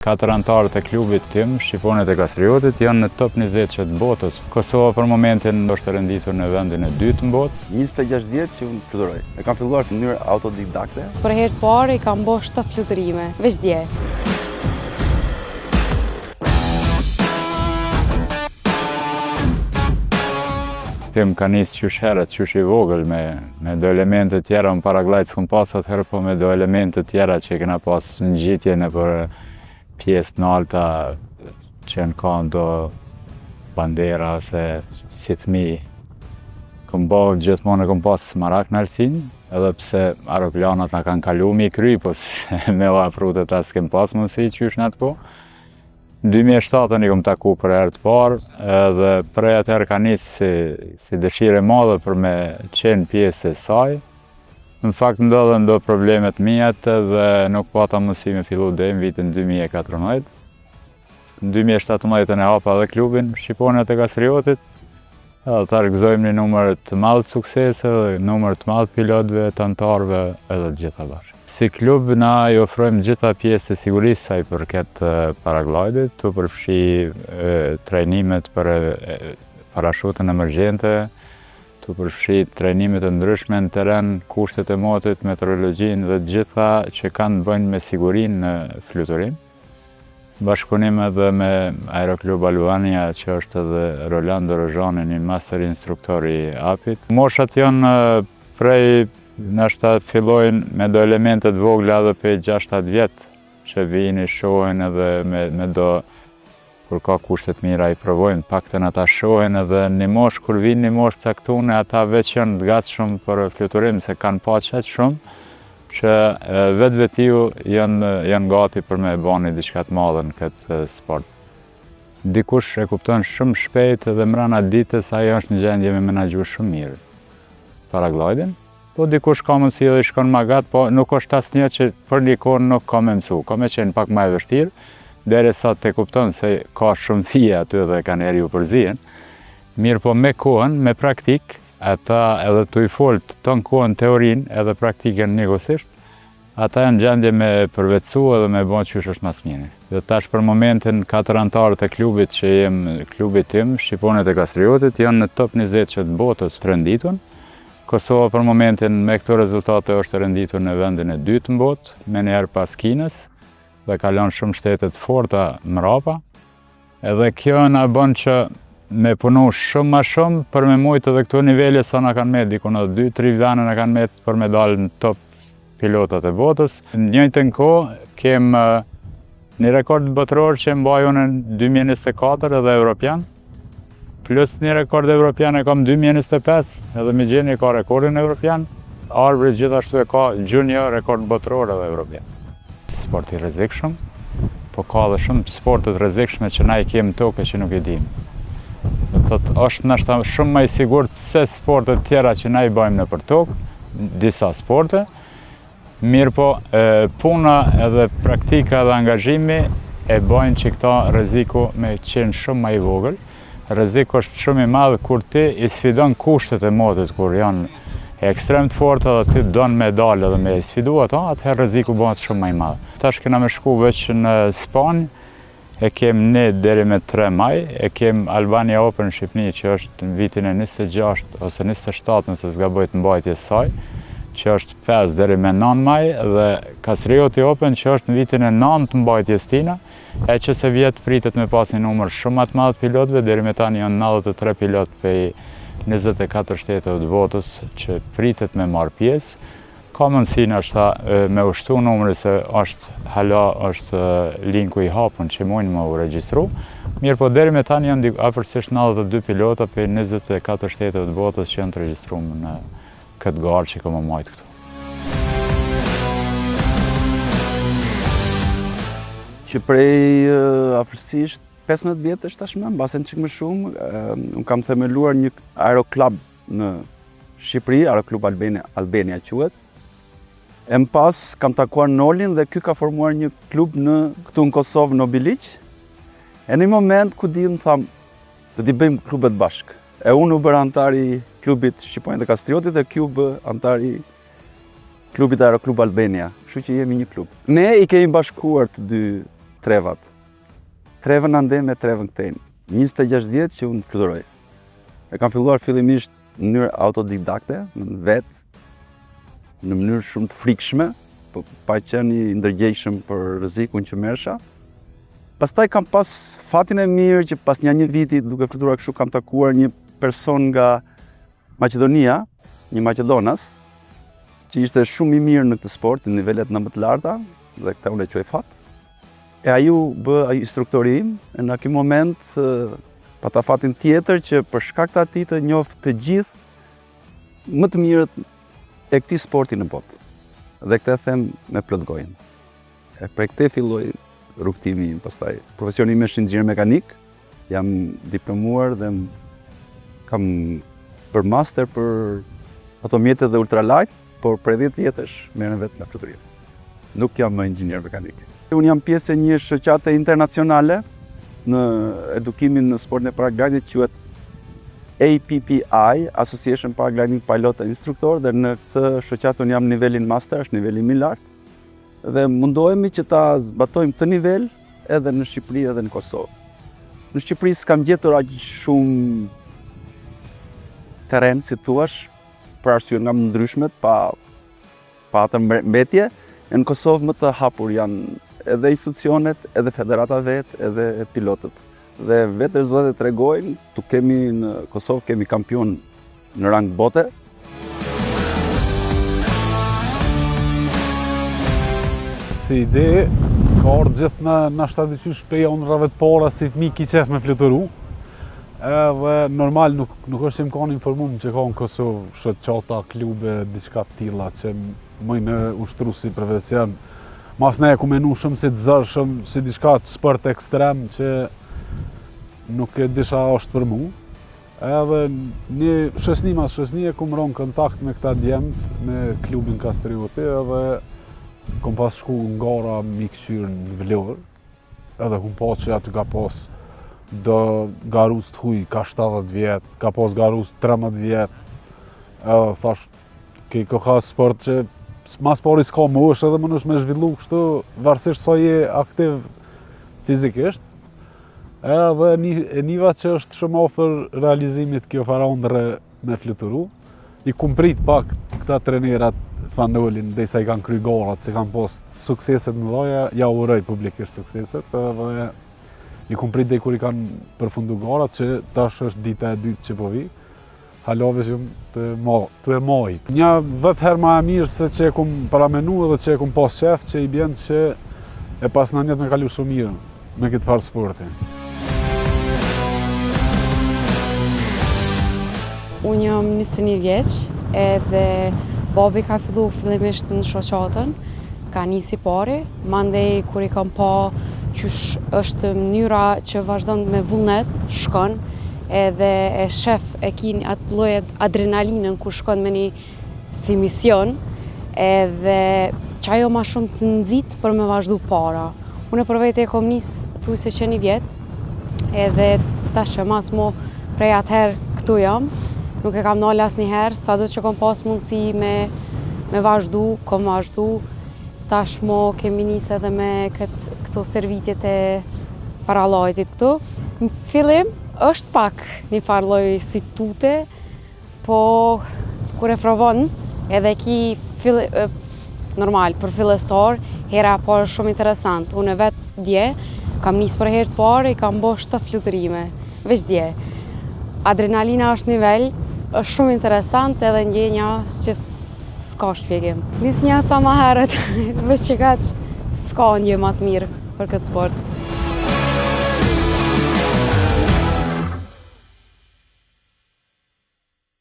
Katër antarët e klubit tim, Shqiponët e Kastriotit, janë në top 20 të botës. Kosova për momentin është renditur në vendin e dytë në botë. 26 vjetë që unë fluturoj. E kam filluar në mënyrë autodidakte. Për herë të parë i kam bërë 7 fluturime, veç dje. Tim ka nisë qysh herët, qysh i vogël me do elemente tjera, në paraglajt s'kom pas atëherë, po me do elemente tjera që i kena pas në gjitje në për pjesë në alta që në ka do bandera ose si të mi. Këm bo gjithmonë e këm pas smarak në Alsin, edhe pse aeroplanat në kanë kalu mi kry, po me o afrutet as s'kem pas mundësi qysh në atë po. Në 2007 i kom taku për herë të parë, edhe prej atëherë ka nisë si dëshire madhe për me qenë pjesë e saj. Në fakt ndodhen do problemet mijat dhe nuk pata mundësi me fillu dhe në vitin 2014. Në 2017 e hapa dhe klubin Shqiponët e Kastriotit, edhe ta rëgzojmë një numër të madh suksese dhe numër të madh pilotëve, të antarëve edhe të gjitha bashkë. Si klub na i ofrojmë gjitha pjesë të sigurisë sa i përket paraglidit, tu përfshi trajnimet për parashutën emergjente, tu përfshi trajnimet e ndryshme në teren, kushtet e motit, meteorologjinë dhe gjitha që kanë bëjnë me sigurinë në fluturim. Bashkëpunim edhe me Aeroklub Albania, që është edhe Rolando Rozhani, një master instruktor i APIT. Moshat janë prej nështë fillojnë me do elementet vogla edhe për 6-7 vjetë që vini shohen edhe me do kur ka kushtet mira i provojnë, pakten ata shohen edhe një mosh, kur vinë një mosh caktune, ata veç janë të gatshëm për fluturim, se kanë pa qëtë shumë, që vetë vetiu janë gati për me bani diçka të madhe në këtë sport. Dikush e kupton shumë shpejt edhe mrena ditës ajo është në gjendje me menaxhu shumë mirë paraglidin. Po dikush ka mundësi edhe i shkon ma gatë, po nuk është asnjë që për një kohë nuk ka me mësu. Ka me qenë pak ma e vështirë, derisa të kupton se ka shumë fije aty dhe kanë eri u përzien. Mirë po me kohën, me praktik, ata edhe të i folë të në kohën teorin edhe praktikën njëkohësisht, ata janë gjendje me përvetësu edhe me bon qysh është mas mjeni. Dhe tash për momentin 4 antarët e klubit që jem klubit tim, Shqiponët e Kastriotit, janë në top 20 që të botës të renditun. Kosova për momentin me këto rezultate është renditur në vendin e dytë në botë, me njerë pas Kinës, dhe kalon shumë shtetet forta mrapa. Edhe kjo na bën që me punu shumë ma shumë për me mujtë edhe këto nivele sa na kanë met, diku në 2-3 vene na kanë met për me dalë në top pilotat e botës. Në njëjtën kohë kem një rekord botëror që mbaj unë në 2024 edhe Europian, plus një rekord evropian e kam 2025, edhe me gjeni ka rekordin evropian. Arbrit gjithashtu e ka junior rekord botëror edhe evropian. Sport i rrezikshëm, po ka dhe shumë sportet rrezikshme që na i kemi tokë që nuk i dim. Është nështë shumë më i sigurt se sportet tjera që na i bëjmë në për tokë, disa sporte. Mirë po, puna edhe praktika dhe angazhimi e bëjnë që këta rreziku me qenë shumë më i vogël. Rreziku është shumë i madh kur ti i sfidon kushtet e motit, kur janë ekstrem të forta dhe ti don me dalë dhe me sfidu ato, atëherë rreziku bëhet shumë më i madh. Tash kena me shku veç në Spanjë, e kem 1 deri me 3 maj, e kem Albania Open në Shqipni që është në vitin e 26 ose 27 nëse s'gaboj të mbajtjes saj, që është 5 deri me 9 maj, dhe Kastrioti Open që është në vitin e 9 të mbajtjes tina, e që se vjetë pritet me pas një numër shumë atë madhë pilotëve, deri me tani janë 93 pilotë pej 24 shteteve të botës që pritet me marrë pjesë. Ka mundësi nështë me ushtu numëri se është linku i hapun që mujnë me u regjistru. Mirë po deri me tani janë afërsisht 92 pilota pej 24 shteteve të botës që janë të regjistru në këtë garë që këmë majtë këtu. Që prej afërsisht 15 vjetësh tashmë, mbasen çik më shumë, unë kam themeluar një aeroklub në Shqipëri, Aeroklub Albania quhet. E më pas kam takuar Nolin dhe ky ka formuar një klub këtu në Kosovë, në Biliq. E në një moment ku di më tham, do t'i bëjmë klubet bashkë. E unë u bërë antari klubit Shqiponët e Kastriotit dhe ky u bë antari klubit Aeroklub Albania, kështu që jemi një klub. Ne i kemi bashkuar të dy trevat. Trevën ande me trevën këtejnë. 26 vjetë që unë fluturoj. E kam filluar fillimisht në mënyrë autodidakte, në vetë, në mënyrë shumë të frikshme, pa qenë i ndërgjegjshëm për rrezikun që merrsha. Pastaj kam pas fatin e mirë që pas një viti duke fluturuar kështu kam takuar një person nga Maqedonia, një Maqedonas, që ishte shumë i mirë në këtë sport, në nivelet më të larta, dhe këta unë e quaj fat. E ai u bë instruktori im, e në këtë moment pata fatin tjetër që për shkak të atij të njoh të gjithë më të mirët e këtij sporti në botë. Dhe këtë e them me plot gojën. E prej këtej filloi rrugtimi im pastaj. Profesioni im është inxhinier mekanik, jam diplomuar dhe kam bërë master për automjete dhe ultralight, por prej 10 vjetësh merrem vetëm me fluturim. Nuk jam më inxhinier mekanik. Unë jam pjesë e një shoqate internacionale në edukimin në sportin e paraglidit, quhet APPI, Association Paragliding Pilot and Instructor, dhe në këtë shoqatë unë jam nivelin master, është niveli më i lartë, dhe mundohemi që ta zbatojmë këtë nivel edhe në Shqipëri edhe në Kosovë. Në Shqipëri s'kam gjetur aq shumë terren, si thuash, për arsye nga më ndryshmet, pa atë mbetje. Në Kosovë më të hapur janë edhe institucionet, edhe federata vetë, edhe pilotët. Dhe vetë rezultatet tregojnë, tu kemi në Kosovë kemi kampion në rang bote. Si ide, ka ardhur gjithë në shtadiqysh prej onrave të para si fëmijë ki qef me fluturu. Edhe normal nuk është që më kanë informuar që ka në Kosovë shoqata, klube, diçka të tilla që më në ushtru si profesion. Mas ne e ku menu shumë si të zërshëm, si diçka të sport ekstrem që nuk e disha është për mu. Edhe një shësni mas shësni e ku më ronë kontakt me këta djemët, me klubin Kastrioti, edhe kom pas shku në gara mi këqyrë në Vlorë, edhe kom pas që aty ka pas do garus të huj, ka 70 vjetë, ka pas garus 13 vjetë, edhe thash, ka sport që mas pari s'ka më është edhe më nësh me zhvillu kështu, varsisht sa je aktiv fizikisht. Edhe e niva që është shumë ofër realizimit kjo farandre me fluturu. I kum prit pak këta trenerat fanolin, dhe sa i kanë kry garat, se kanë pas sukseset në dhaja, ja uroj publikisht sukseset, edhe i kum prit dhe kur i kanë përfundu garat, që tash është dita e dytë që po vi. Halove që të e maj. Një 10 herë ma e mirë se që e kum paramenu edhe që e kum pas qef që i bjen që e pas në njët me kalu shumë mirë me këtë farë sporti. Unë jam 21 vjeç edhe babi ka fillu fillimisht në shoqatën, ka nisi pari, mandej kur i kam pa qysh është mënyra që vazhdon me vullnet, shkon, edhe e shef e kin atë lloj adrenalinën kur shkon me një si mision, edhe që ajo ma shumë të nxit për me vazhdu para. Unë për vete e kom nis thujse që 1 vjet, edhe tash e mas mo prej atëherë këtu jam, nuk e kam nalë asnjëherë, sado që kom pas mundësi me vazhdu, kom vazhdu, tash mo kemi nis edhe me këto servitjet e parallajtit këtu. Në fillim, është pak një farë lloj si tute, po kur e provon edhe ki normal për fillestar, hera e parë shumë interesant. Unë vetë dje, kam nisë për herë të parë, i kam bo 7 fluturime, veç dje. Adrenalina është nivel, është shumë interesant edhe ndjenja që s'ka shpjegim. Nisë një sa ma herët, veç që kaq s'ka ndje ma të mirë për këtë sport.